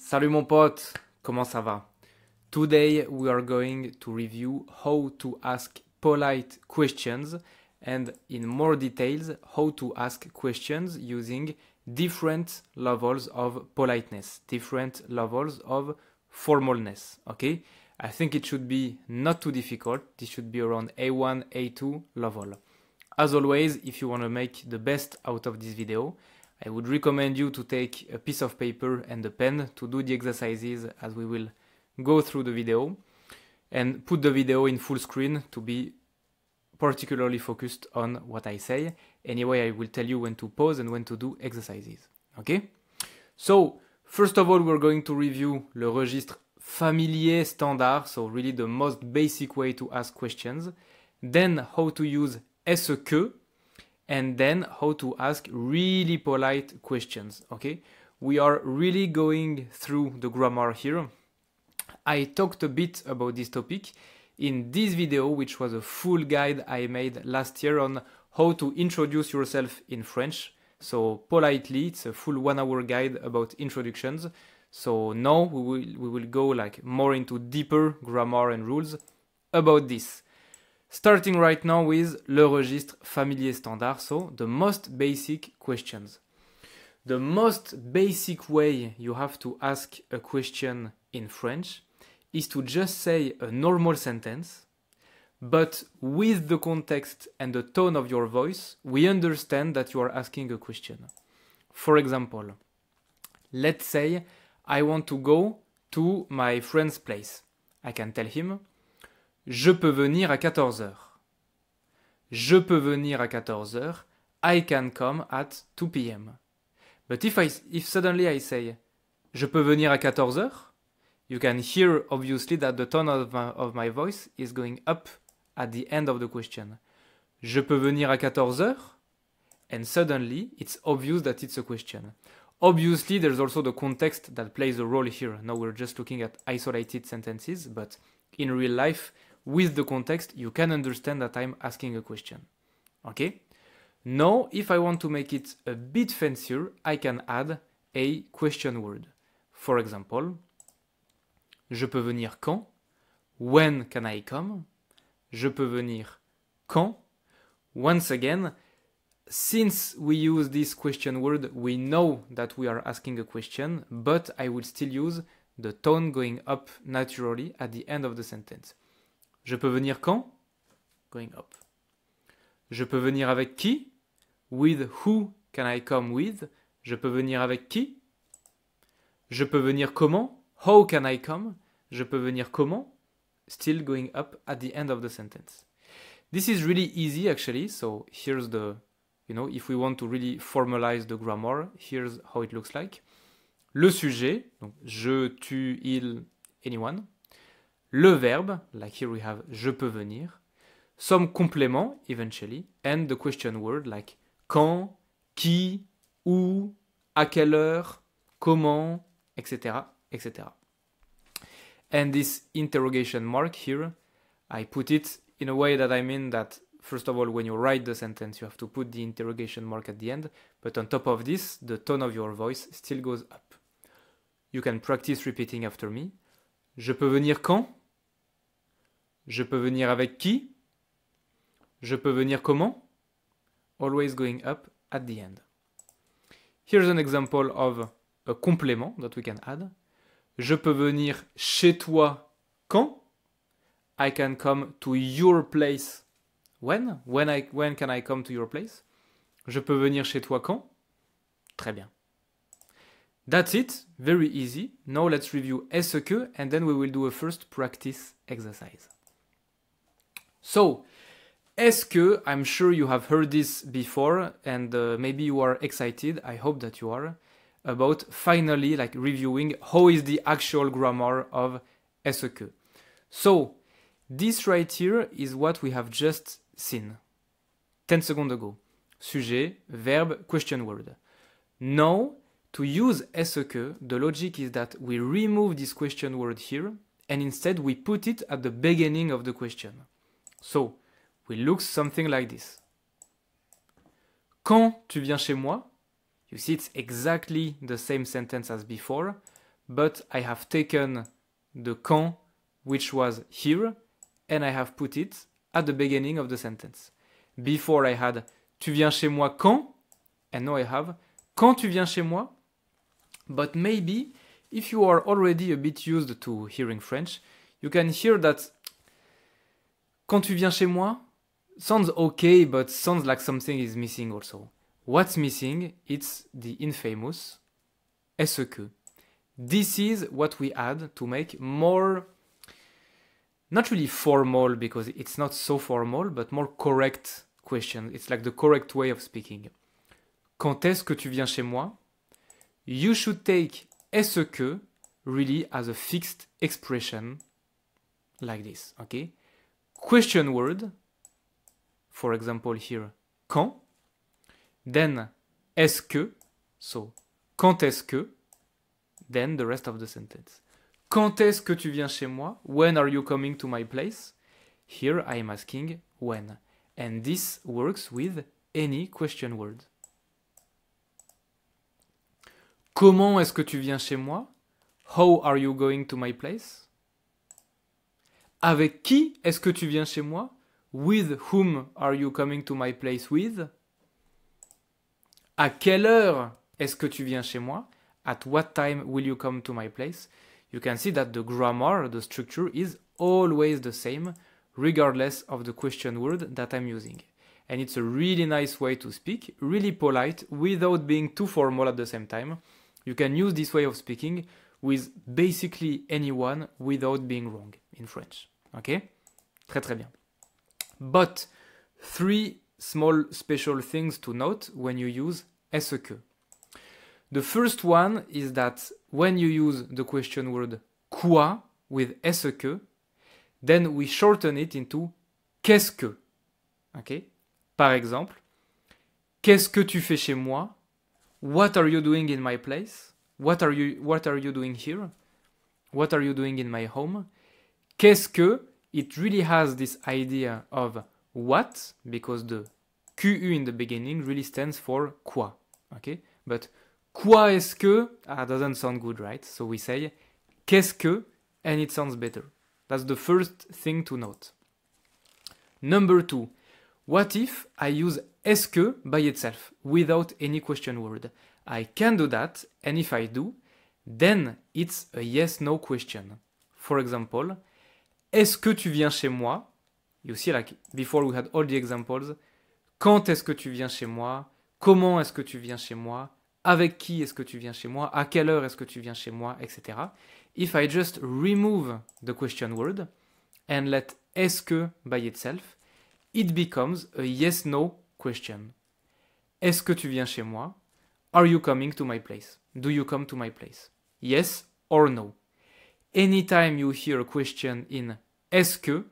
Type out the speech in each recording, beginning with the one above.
Salut mon pote, comment ça va? Today we are going to review how to ask polite questions and in more details how to ask questions using different levels of politeness, different levels of formalness, okay? I think it should be not too difficult. This should be around A1, A2 level. As always, if you want to make the best out of this video, I would recommend you to take a piece of paper and a pen to do the exercises as we will go through the video, and put the video in full screen to be particularly focused on what I say. Anyway, I will tell you when to pause and when to do exercises. Okay? So, first of all, we're going to review le registre familier standard, so really the most basic way to ask questions. Then how to use est-ce que, and then how to ask really polite questions, okay? We are really going through the grammar here. I talked a bit about this topic in this video, which was a full guide I made last year on how to introduce yourself in French. So politely, it's a full 1 hour guide about introductions. So now we will go like more into deeper grammar and rules about this. Starting right now with le registre familier standard, so the most basic questions. The most basic way you have to ask a question in French is to just say a normal sentence, but with the context and the tone of your voice, we understand that you are asking a question. For example, let's say I want to go to my friend's place. I can tell him, je peux venir à 14 heures. Je peux venir à 14 heures. I can come at 2 p.m. But if suddenly I say, je peux venir à 14 heures, you can hear obviously that the tone of my voice is going up at the end of the question. Je peux venir à 14 heures? And suddenly it's obvious that it's a question. Obviously there's also the context that plays a role here. Now we're just looking at isolated sentences, but in real life, with the context, you can understand that I'm asking a question. Okay? Now, if I want to make it a bit fancier, I can add a question word. For example, je peux venir quand? When can I come? Je peux venir quand? Once again, since we use this question word, we know that we are asking a question, but I will still use the tone going up naturally at the end of the sentence. Je peux venir quand? Going up. Je peux venir avec qui? With who can I come with? Je peux venir avec qui? Je peux venir comment? How can I come? Je peux venir comment? Still going up at the end of the sentence. This is really easy actually, so here's the, if we want to really formalize the grammar, here's how it looks like. Le sujet, donc je, tu, il, anyone. Le verbe, like here we have je peux venir. Some compléments, eventually. And the question word, like quand, qui, où, à quelle heure, comment, etc., etc. And this interrogation mark here, I put it in a way that I mean that, first of all, when you write the sentence, you have to put the interrogation mark at the end. But on top of this, the tone of your voice still goes up. You can practice repeating after me. Je peux venir quand? Je peux venir avec qui? Je peux venir comment? Always going up at the end. Here's an example of a complément that we can add. Je peux venir chez toi quand? I can come to your place when? When can I come to your place? Je peux venir chez toi quand? Très bien. That's it, very easy. Now let's review est-ce que, and then we will do a first practice exercise. So, est-ce que, I'm sure you have heard this before, and maybe you are excited, I hope that you are, about finally like reviewing how is the actual grammar of est-ce que. So, this right here is what we have just seen 10 seconds ago. Sujet, verb, question word. Now, to use est-ce que, the logic is that we remove this question word here, and instead we put it at the beginning of the question. So, we look something like this. Quand tu viens chez moi? You see, it's exactly the same sentence as before, but I have taken the quand which was here and I have put it at the beginning of the sentence. Before I had tu viens chez moi quand, and now I have quand tu viens chez moi. But maybe if you are already a bit used to hearing French, you can hear that quand tu viens chez moi sounds okay, but sounds like something is missing also. What's missing? It's the infamous est-ce que. This is what we add to make more, not really formal because it's not so formal, but more correct question. It's like the correct way of speaking. Quand est-ce que tu viens chez moi? You should take est-ce que really as a fixed expression like this, okay? Question word, for example here, quand, then est-ce que, so quand est-ce que, then the rest of the sentence. Quand est-ce que tu viens chez moi? When are you coming to my place? Here I am asking when. And this works with any question word. Comment est-ce que tu viens chez moi? How are you going to my place? Avec qui est-ce que tu viens chez moi? With whom are you coming to my place with? À quelle heure est-ce que tu viens chez moi? At what time will you come to my place? You can see that the grammar, the structure is always the same, regardless of the question word that I'm using. And it's a really nice way to speak, really polite, without being too formal at the same time. You can use this way of speaking with basically anyone without being wrong in French. Okay? Très très bien. But 3 small special things to note when you use est-ce que. The first one is that when you use the question word quoi with est-ce que, then we shorten it into qu'est-ce que. Okay? Par exemple, qu'est-ce que tu fais chez moi? What are you doing in my place? What are you doing here? What are you doing in my home? Qu'est-ce que? It really has this idea of what, because the QU in the beginning really stands for quoi. Okay? But quoi est-ce que doesn't sound good, right? So we say qu'est-ce que, and it sounds better. That's the first thing to note. Number 2, what if I use est-ce que by itself, without any question word? I can do that, and if I do, then it's a yes-no question. For example, est-ce que tu viens chez moi? You see, like before we had all the examples. Quand est-ce que tu viens chez moi? Comment est-ce que tu viens chez moi? Avec qui est-ce que tu viens chez moi? À quelle heure est-ce que tu viens chez moi? Etc. If I just remove the question word and let est-ce que by itself, it becomes a yes-no question. Est-ce que tu viens chez moi? Are you coming to my place? Do you come to my place? Yes or no. Anytime you hear a question in est-ce que,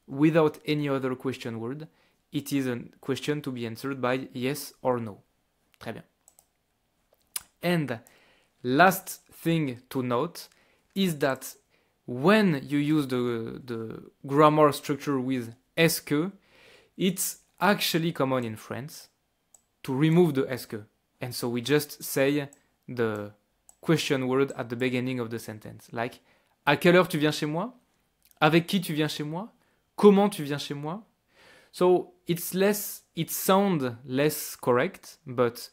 without any other question word, it is a question to be answered by yes or no. Très bien. And last thing to note is that when you use the grammar structure with est-ce que, it's actually common in France to remove the est-ce que. And so we just say the question word at the beginning of the sentence. Like, à quelle heure tu viens chez moi? Avec qui tu viens chez moi? Comment tu viens chez moi? So it sounds less correct, but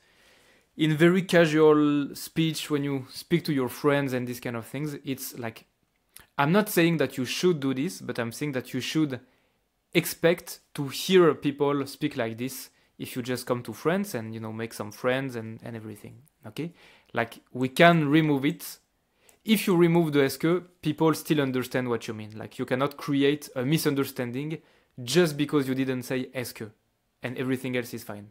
in very casual speech, when you speak to your friends and these kind of things, it's like, I'm not saying that you should do this, but I'm saying that you should expect to hear people speak like this if you just come to France and, make some friends and everything, okay? Like, we can remove it. If you remove the est-ce que, people still understand what you mean. Like, you cannot create a misunderstanding just because you didn't say est-ce que, and everything else is fine,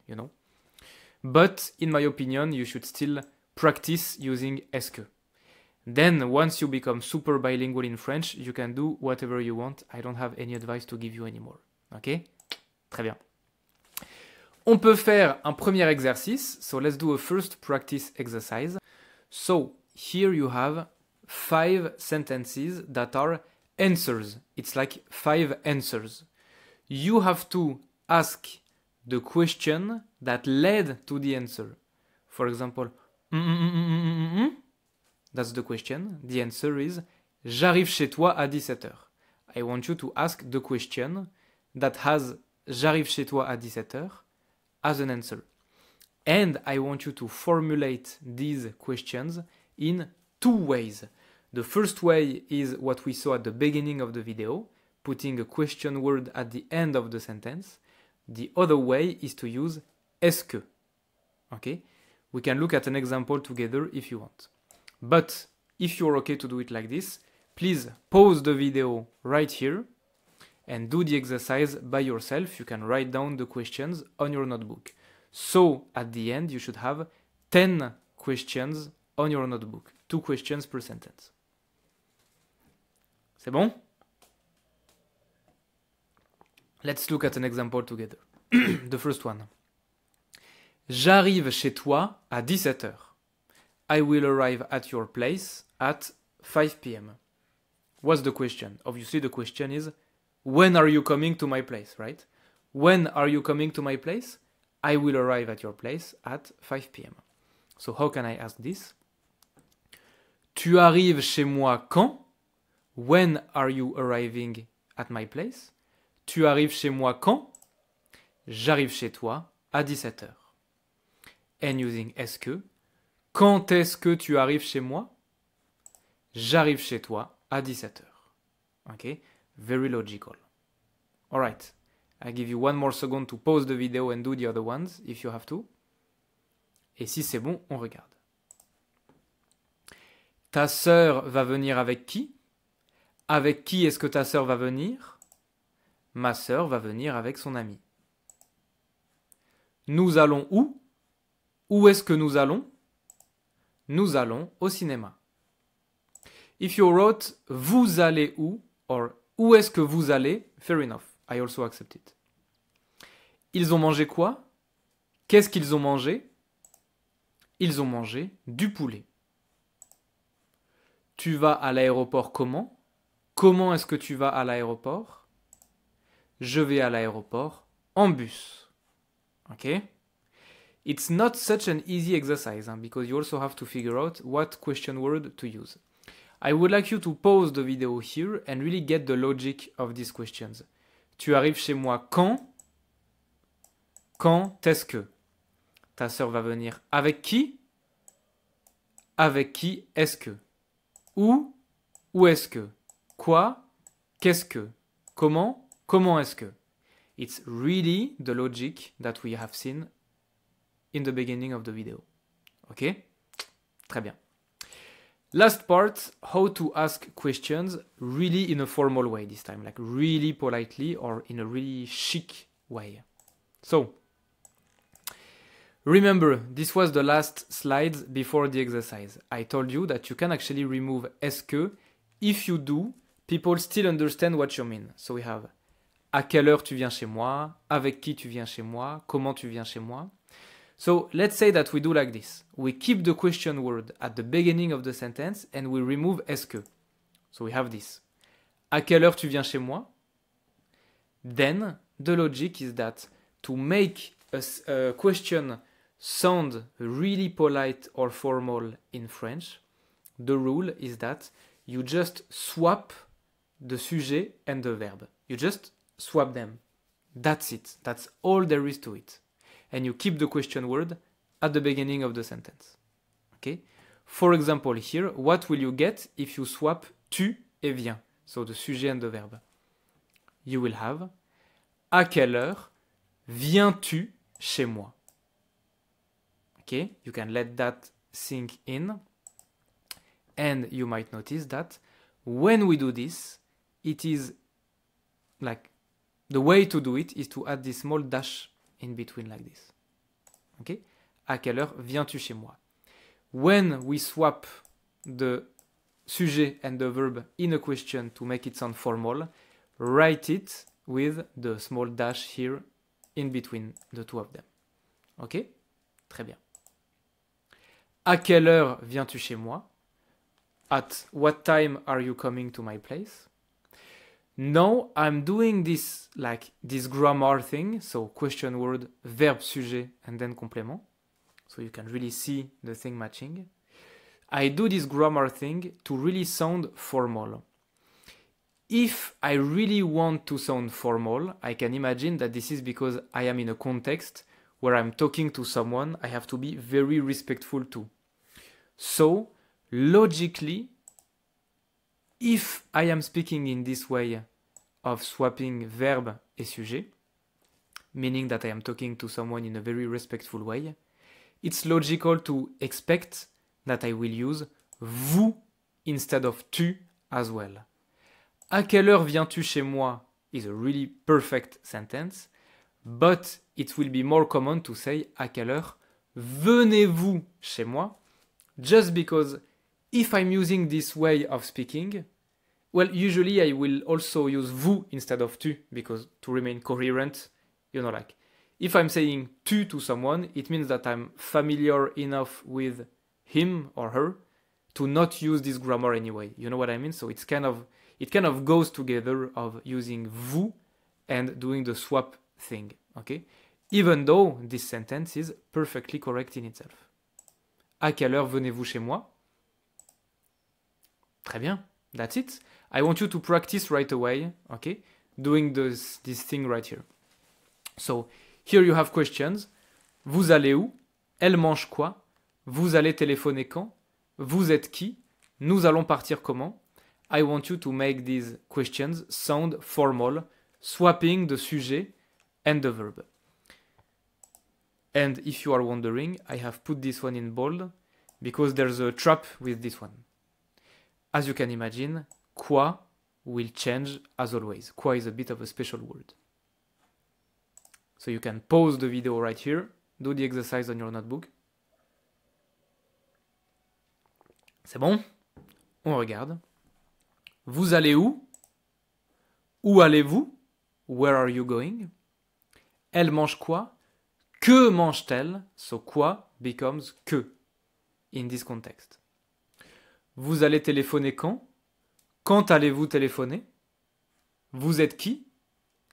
But, in my opinion, you should still practice using est-ce que. Then, once you become super bilingual in French, you can do whatever you want. I don't have any advice to give you anymore. Okay? Très bien. On peut faire un premier exercice. So, let's do a first practice exercise. So, here you have 5 sentences that are answers. It's like 5 answers. You have to ask the question that led to the answer. For example, That's the question. The answer is j'arrive chez toi à 17h. I want you to ask the question that has j'arrive chez toi à 17h as an answer. And I want you to formulate these questions in two ways. The first way is what we saw at the beginning of the video, putting a question word at the end of the sentence. The other way is to use est-ce que. Okay? We can look at an example together if you want. But if you're okay to do it like this, please pause the video right here and do the exercise by yourself. You can write down the questions on your notebook. So at the end, you should have 10 questions on your notebook. 2 questions per sentence. C'est bon? Let's look at an example together. The first one. J'arrive chez toi à 17h. I will arrive at your place at 5 p.m. What's the question? Obviously, the question is, when are you coming to my place, right? When are you coming to my place? I will arrive at your place at 5 p.m. So how can I ask this? Tu arrives chez moi quand? When are you arriving at my place? Tu arrives chez moi quand? J'arrive chez toi à 17h. And using est-ce que, quand est-ce que tu arrives chez moi? J'arrive chez toi à 17h. Okay? Very logical. Alright. I give you one more second to pause the video and do the other ones if you have to. Et si c'est bon, on regarde. Ta sœur va venir avec qui? Avec qui est-ce que ta sœur va venir? Ma sœur va venir avec son ami. Nous allons où? Où est-ce que nous allons? Nous allons au cinéma. If you wrote vous allez où or où est-ce que vous allez, fair enough. I also accept it. Ils ont mangé quoi? Qu'est-ce qu'ils ont mangé? Ils ont mangé du poulet. Tu vas à l'aéroport comment? Comment est-ce que tu vas à l'aéroport? Je vais à l'aéroport en bus. Okay? It's not such an easy exercise because you also have to figure out what question word to use. I would like you to pause the video here and really get the logic of these questions. Tu arrives chez moi quand? Quand est-ce que? Ta sœur va venir avec qui? Avec qui est-ce que? Où? Où est-ce que? Quoi? Qu'est-ce que? Comment? Comment est-ce que? It's really the logic that we have seen in the beginning of the video. Okay? Très bien. Last part, how to ask questions really in a formal way this time, like really politely or in a really chic way. So, remember, this was the last slide before the exercise. I told you that you can actually remove est-ce que. If you do, people still understand what you mean. So we have à quelle heure tu viens chez moi, avec qui tu viens chez moi, comment tu viens chez moi. So let's say that we do like this. We keep the question word at the beginning of the sentence and we remove est-ce que. So we have this. À quelle heure tu viens chez moi? Then the logic is that to make a question sound really polite or formal in French, the rule is that you just swap the sujet and the verb. You just swap them. That's it. That's all there is to it. And you keep the question word at the beginning of the sentence. Okay? For example, here, what will you get if you swap tu et viens? So the sujet and the verb. You will have à quelle heure viens-tu chez moi? Okay? You can let that sink in. And you might notice that when we do this, it is like the way to do it is to add this small dash in between like this. Okay? À quelle heure viens-tu chez moi? When we swap the sujet and the verb in a question to make it sound formal, write it with the small dash here in between the two of them. Okay? Très bien. À quelle heure viens-tu chez moi? At what time are you coming to my place? Now I'm doing this like this grammar thing, so question word, verb, sujet, and then complément. So you can really see the thing matching. I do this grammar thing to really sound formal. If I really want to sound formal, I can imagine that this is because I am in a context where I'm talking to someone I have to be very respectful to. So, logically, if I am speaking in this way of swapping verb et sujet, meaning that I am talking to someone in a very respectful way, it's logical to expect that I will use vous instead of tu as well. À quelle heure viens-tu chez moi is a really perfect sentence, but it will be more common to say à quelle heure venez-vous chez moi, just because if I'm using this way of speaking, well, usually I will also use vous instead of tu, because to remain coherent, you know, like, if I'm saying tu to someone, it means that I'm familiar enough with him or her to not use this grammar anyway. You know what I mean? So it kind of goes together of using vous and doing the swap thing, okay? Even though this sentence is perfectly correct in itself. À quelle heure venez-vous chez moi? Très bien, that's it. I want you to practice right away, okay? Doing this thing right here. So, here you have questions. Vous allez où? Elle mange quoi? Vous allez téléphoner quand? Vous êtes qui? Nous allons partir comment? I want you to make these questions sound formal, swapping the sujet and the verb. And if you are wondering, I have put this one in bold because there's a trap with this one. As you can imagine, quoi will change as always. Quoi is a bit of a special word. So you can pause the video right here, do the exercise on your notebook. C'est bon? On regarde. Vous allez où? Où allez-vous? Where are you going? Elle mange quoi? Que mange-t-elle? So quoi becomes que in this context. Vous allez téléphoner quand? Quand allez-vous téléphoner? Vous êtes qui?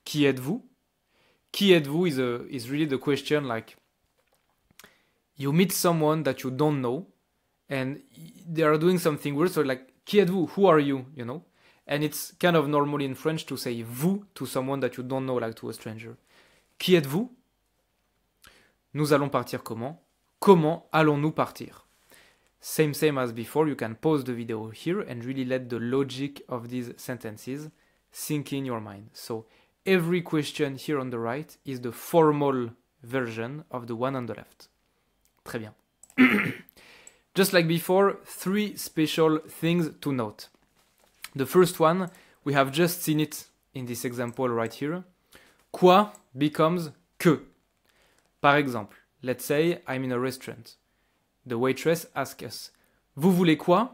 Qui êtes-vous? Qui êtes-vous is really the question, like, you meet someone that you don't know and they are doing something weird, so like, qui êtes-vous? Who are you? You know? And it's kind of normal in French to say vous to someone that you don't know, like to a stranger. Qui êtes-vous? Nous allons partir comment? Comment allons-nous partir? Same as before, you can pause the video here and really let the logic of these sentences sink in your mind. So every question here on the right is the formal version of the one on the left. Très bien. Just like before, 3 special things to note. The first one, we have just seen it in this example right here. Quoi becomes que. Par exemple, let's say I'm in a restaurant. The waitress asks us, vous voulez quoi?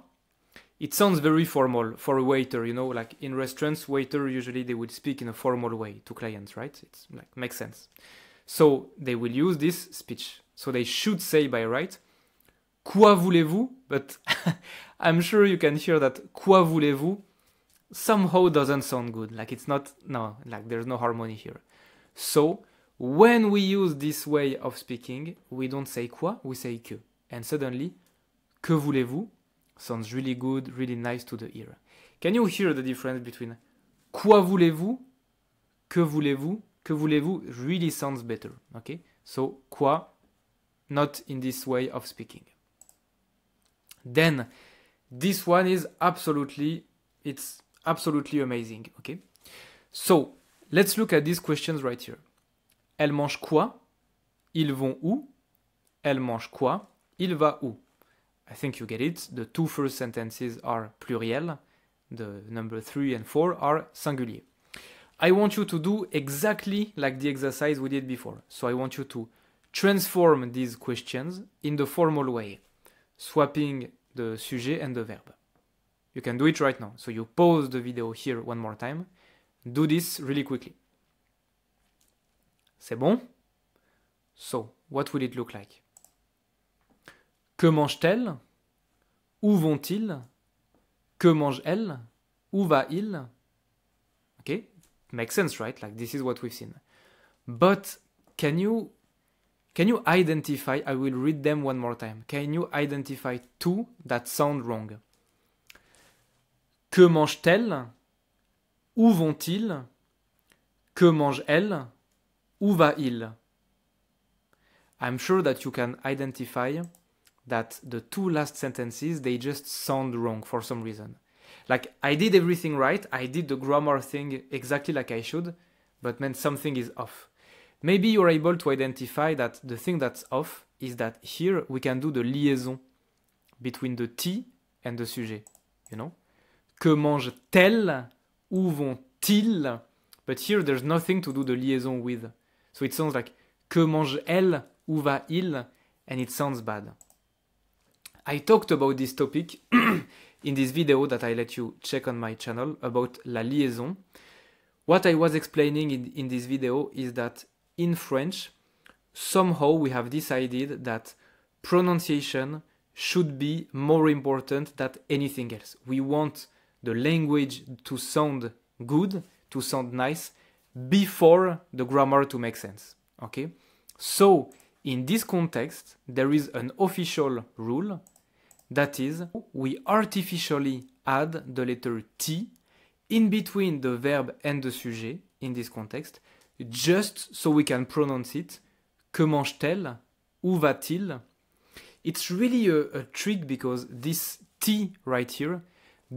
It sounds very formal for a waiter, you know, like in restaurants, waiter usually they would speak in a formal way to clients, right? It's like makes sense. So they will use this speech. So they should say by right, quoi voulez-vous? But I'm sure you can hear that quoi voulez-vous somehow doesn't sound good. Like it's not, no, like there's no harmony here. So when we use this way of speaking, we don't say quoi, we say que. And suddenly, que voulez-vous sounds really good, really nice to the ear. Can you hear the difference between quoi voulez-vous, que voulez-vous? Que voulez-vous really sounds better, okay? So, quoi, not in this way of speaking. Then, this one is absolutely amazing, okay? So, let's look at these questions right here. Elle mange quoi? Ils vont où? Elle mange quoi? Il va où? I think you get it. The 2 first sentences are pluriel. The number 3 and 4 are singulier. I want you to do exactly like the exercise we did before. So I want you to transform these questions in the formal way, swapping the sujet and the verb. You can do it right now. So you pause the video here one more time. Do this really quickly. C'est bon? So, what will it look like? Que mange-t-elle? Où vont-ils? Que mange-elle? Où va-il? Okay, makes sense, right? Like this is what we've seen. But can you Can you identify, I will read them one more time. Can you identify two that sound wrong? Que mange-t-elle? Où vont-ils? Que mange-elle? Où va-il? I'm sure that you can identify that the two last sentences, they just sound wrong for some reason. Like, I did everything right, I did the grammar thing exactly like I should, but man, something is off. Maybe you're able to identify that the thing that's off is that here we can do the liaison between the T and the sujet, you know? Que mange-t-elle? Où vont-ils? But here there's nothing to do the liaison with. So it sounds like que mange-elle? Où va-il? And it sounds bad. I talked about this topic in this video that I let you check on my channel about la liaison. What I was explaining in this video is that in French, somehow we have decided that pronunciation should be more important than anything else. We want the language to sound good, to sound nice, before the grammar to make sense. Okay? So, in this context, there is an official rule that is, we artificially add the letter T in between the verb and the sujet in this context, just so we can pronounce it. Que mange-t-elle? Où va-t-il? It's really a trick because this T right here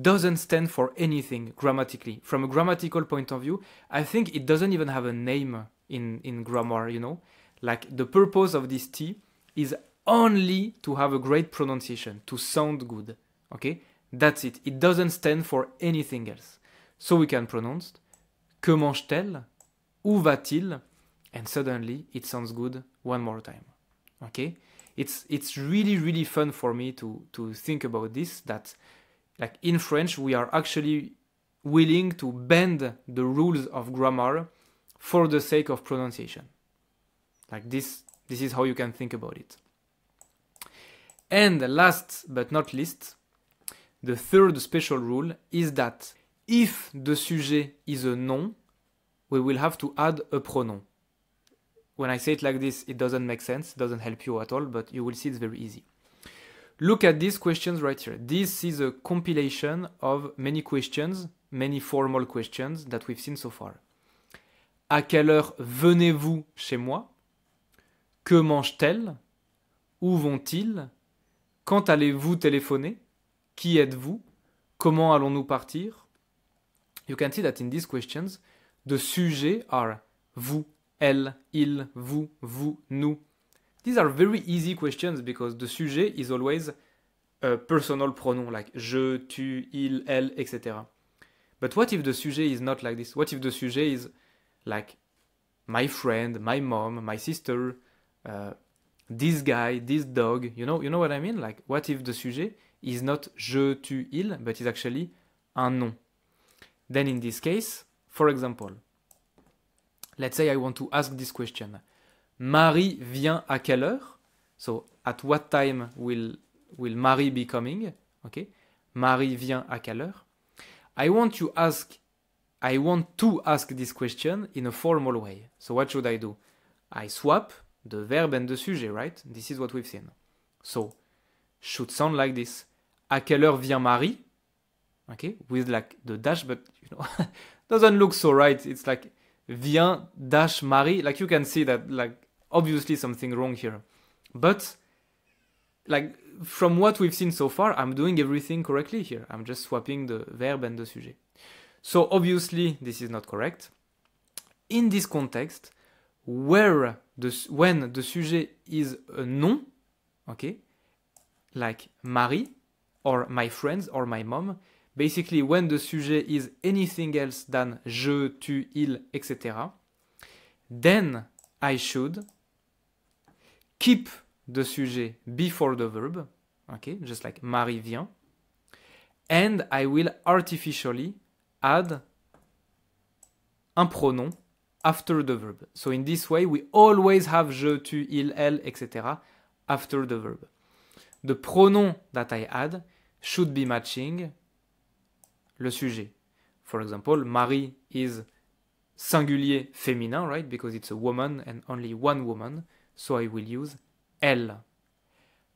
doesn't stand for anything grammatically. From a grammatical point of view, I think it doesn't even have a name in grammar, you know? Like, the purpose of this T is only to have a great pronunciation, to sound good, okay? That's it. It doesn't stand for anything else. So we can pronounce que mange-t-elle? Où va-t-il? And suddenly it sounds good one more time, okay? It's really fun for me to think about this, that like in French we are actually willing to bend the rules of grammar for the sake of pronunciation. Like this is how you can think about it. And last but not least, the third special rule is that if the sujet is a nom, we will have to add a pronoun. When I say it like this, it doesn't make sense, it doesn't help you at all, but you will see it's very easy. Look at these questions right here. This is a compilation of many questions, many formal questions that we've seen so far. À quelle heure venez-vous chez moi? Que mange-t-elle? Où vont-ils? Quand allez-vous téléphoner? Qui êtes-vous? Comment allons-nous partir? You can see that in these questions, the sujets are vous, elle, il, vous, nous. These are very easy questions because the sujet is always a personal pronoun like je, tu, il, elle, etc. But what if the sujet is not like this? What if the sujet is like my friend, my mom, my sister, this guy, this dog, you know what I mean? Like, what if the sujet is not je, tu, il, but is actually un nom? Then in this case, for example, let's say I want to ask this question. Marie vient à quelle heure? So, at what time will Marie be coming? Okay. Marie vient à quelle heure? I want to ask this question in a formal way. So what should I do? I swap the verb and the sujet, right? This is what we've seen. So, should sound like this. À quelle heure vient Marie? Okay, with like the dash, but you know, doesn't look so right. It's like vient dash Marie. Like you can see that like obviously something wrong here. But like from what we've seen so far, I'm doing everything correctly here. I'm just swapping the verb and the sujet. So obviously this is not correct. In this context, when the sujet is a nom, okay, like Marie or my friends or my mom, basically when the sujet is anything else than je, tu, il, etc., then I should keep the sujet before the verb, okay, just like Marie vient, and I will artificially add un pronom after the verb. So in this way, we always have je, tu, il, elle, etc. after the verb. The pronoun that I add should be matching le sujet. For example, Marie is singulier féminin, right? Because it's a woman and only one woman. so I will use elle.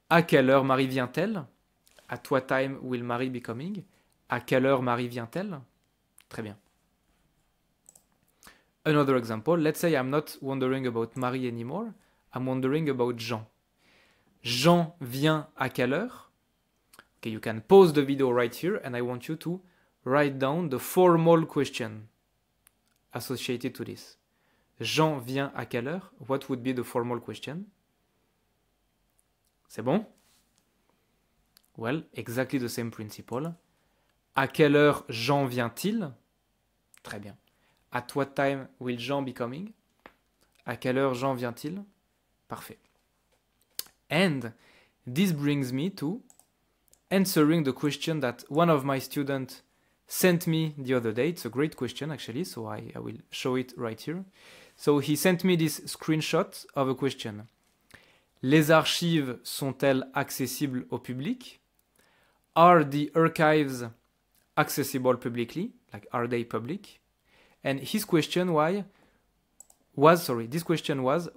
À quelle heure Marie vient-elle? At what time will Marie be coming? À quelle heure Marie vient-elle? Très bien. Another example, let's say I'm not wondering about Marie anymore, I'm wondering about Jean. Jean vient à quelle heure? Okay, you can pause the video right here and I want you to write down the formal question associated to this. Jean vient à quelle heure? What would be the formal question? C'est bon? Well, exactly the same principle. À quelle heure Jean vient-il? Très bien. At what time will Jean be coming? À quelle heure Jean vient-il? Parfait. And this brings me to answering the question that one of my students sent me the other day. It's a great question actually, so I will show it right here. So he sent me this screenshot of a question. Les archives sont-elles accessibles au public? Are the archives accessible publicly? Like, are they public? And his question was,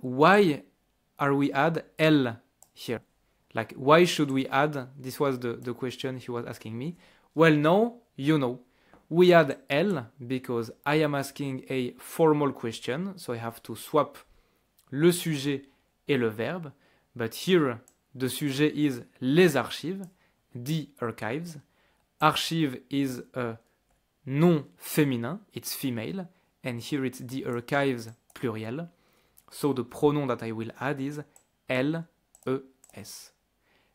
why are we add L here? Like, why should we add, this was the question he was asking me. Well, no, you know, we add L because I am asking a formal question, so I have to swap le sujet et le verbe. But here, the sujet is les archives, the archives. Archive is a nom féminin, it's female, and here it's the archives pluriel. So the pronoun that I will add is LES.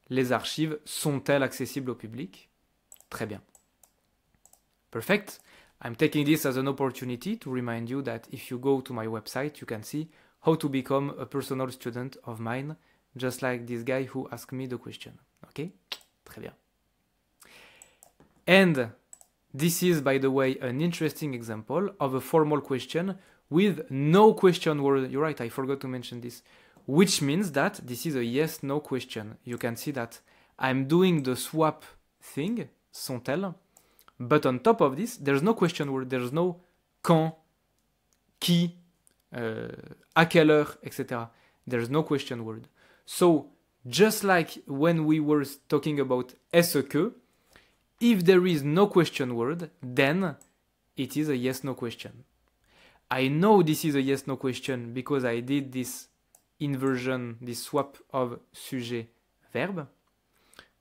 Les archives sont-elles accessibles au public? Très bien. Perfect. I'm taking this as an opportunity to remind you that if you go to my website, you can see how to become a personal student of mine, just like this guy who asked me the question. Okay? Très bien. And this is, by the way, an interesting example of a formal question with no question word. You're right, I forgot to mention this. Which means that this is a yes-no question. You can see that I'm doing the swap thing, sont-elles, but on top of this, there's no question word. There's no quand, qui, à quelle heure, etc. There's no question word. So, just like when we were talking about est-ce que, if there is no question word, then it is a yes-no question. I know this is a yes-no question because I did this inversion, this swap of sujet-verbe,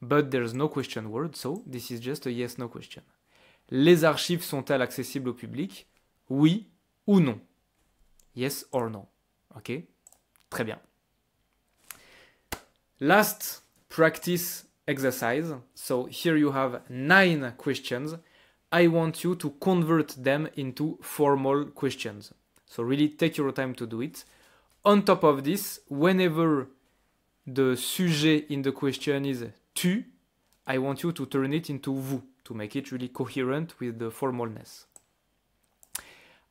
but there's no question word, so this is just a yes-no question. Les archives sont-elles accessibles au public? Oui ou non? Yes or no. Ok? Très bien. Last practice exercise. So here you have 9 questions. I want you to convert them into formal questions. So really take your time to do it. On top of this, whenever the sujet in the question is tu, I want you to turn it into vous to make it really coherent with the formalness.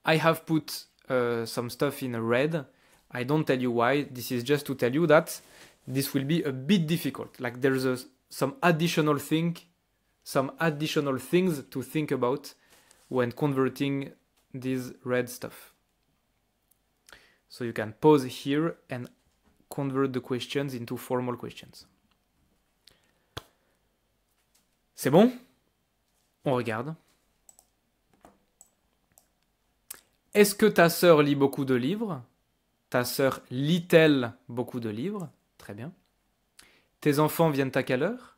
I have put some stuff in red. I don't tell you why. This is just to tell you that this will be a bit difficult. Like there's some additional things to think about when converting this red stuff. So you can pause here and convert the questions into formal questions. C'est bon? On regarde. Est-ce que ta sœur lit beaucoup de livres? Ta sœur lit-elle beaucoup de livres? Très bien. Tes enfants viennent à quelle heure?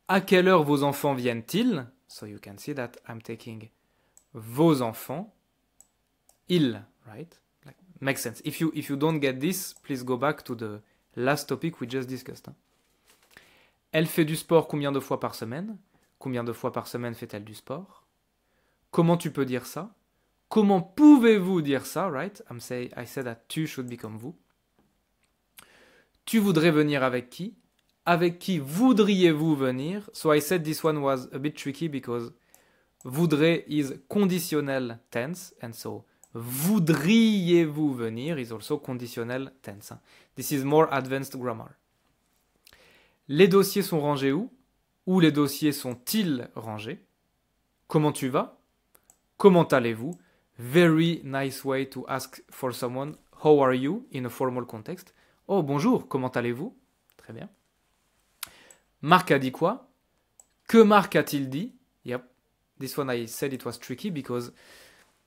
À quelle heure vos enfants viennent-ils? So you can see that I'm taking vos enfants. Ils, right? Like, makes sense. If you don't get this, please go back to the last topic we just discussed. Elle fait du sport combien de fois par semaine? Combien de fois par semaine fait-elle du sport? Comment tu peux dire ça? Comment pouvez-vous dire ça, right? I said that tu should become vous. Tu voudrais venir avec qui? Avec qui voudriez-vous venir? So I said this one was a bit tricky because voudrais is conditional tense, and so voudriez-vous venir is also conditional tense. This is more advanced grammar. Les dossiers sont rangés où? Où les dossiers sont-ils rangés? Comment tu vas? Comment allez-vous? Very nice way to ask for someone, how are you, in a formal context. Oh, bonjour, comment allez-vous? Très bien. Marc a dit quoi? Que Marc a-t-il dit? Yep. This one I said it was tricky because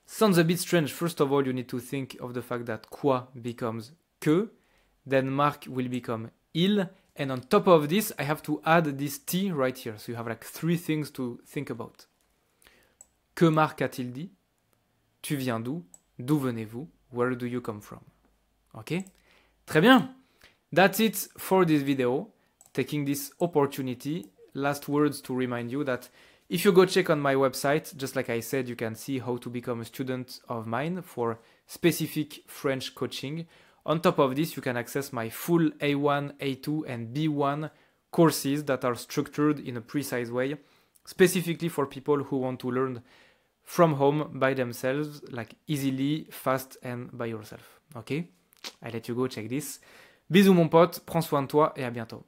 sounds a bit strange. First of all, you need to think of the fact that quoi becomes que, then Marc will become il, and on top of this, I have to add this T right here. So you have like 3 things to think about. Que Marc a-t-il dit? Tu viens d'où? D'où venez-vous? Where do you come from? Ok? Très bien! That's it for this video. Taking this opportunity, last words to remind you that if you go check on my website, just like I said, you can see how to become a student of mine for specific French coaching. On top of this, you can access my full A1, A2, and B1 courses that are structured in a precise way, specifically for people who want to learn from home by themselves, like easily, fast, and by yourself. Okay? I let you go check this. Bisous mon pote, prends soin de toi et à bientôt.